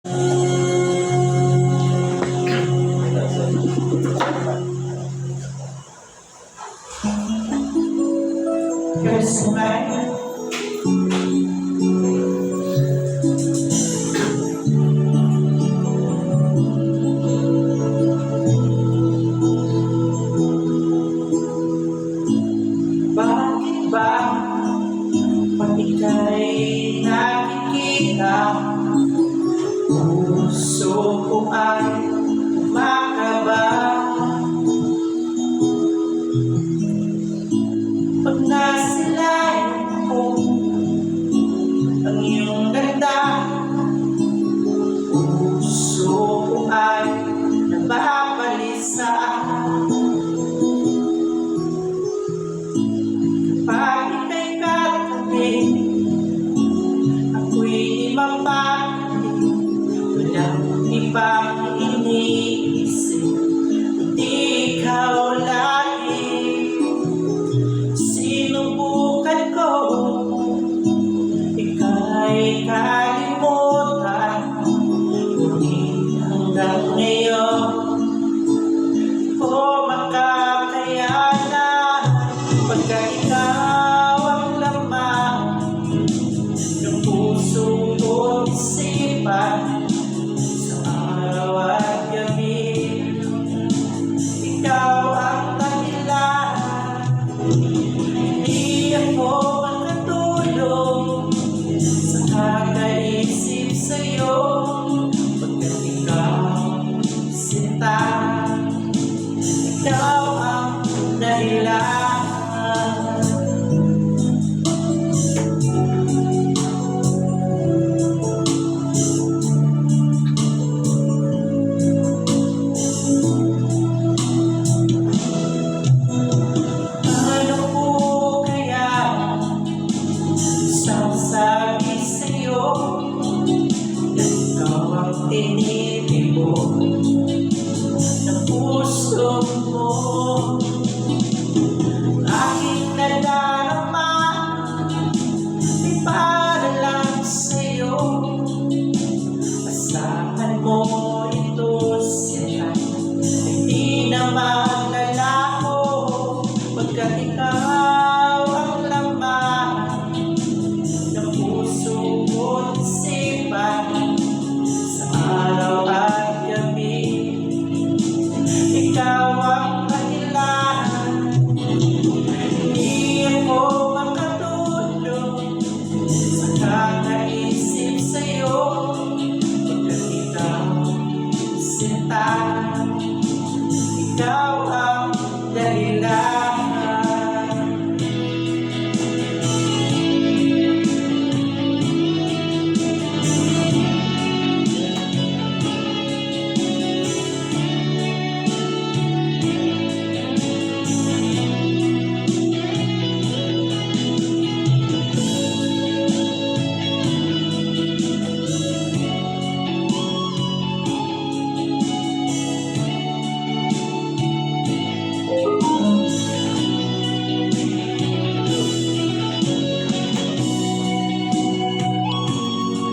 Here's my bakit ba pag ika'y nakikita, puso ko ay makaba? Pag nasilayan ko ang iyong ganda, puso ko ay nababalisa. Pag ika'y katabi, ako'y di mapakali, walang ibang iniisip, hindi ikaw lagi. Sinubukan ko ika'y kalimutan, ngunit hanggang ngayon ko makakayanan, pagkat ikaw ang laman ng puso ko't isipan sa araw at gabi. Ikaw ang dahilan, hindi ako makatulog sa kakaisip sa'yo, pagkat ikaw sinta, ikaw ang dahilan. Ano po kaya sasabi sa'yo na ikaw ang tinitipon ng puso mo? Aking nadarama, di para lang sa'yo. Asahan mo ito siya, hindi naman lalako, pagkat ikaw ang laman ng puso ko't isipan sa araw at gabi. Ikaw ang dahilan, hindi ako makatulog sa kakaisip sa'yo, pagkat ikaw sinta, ikaw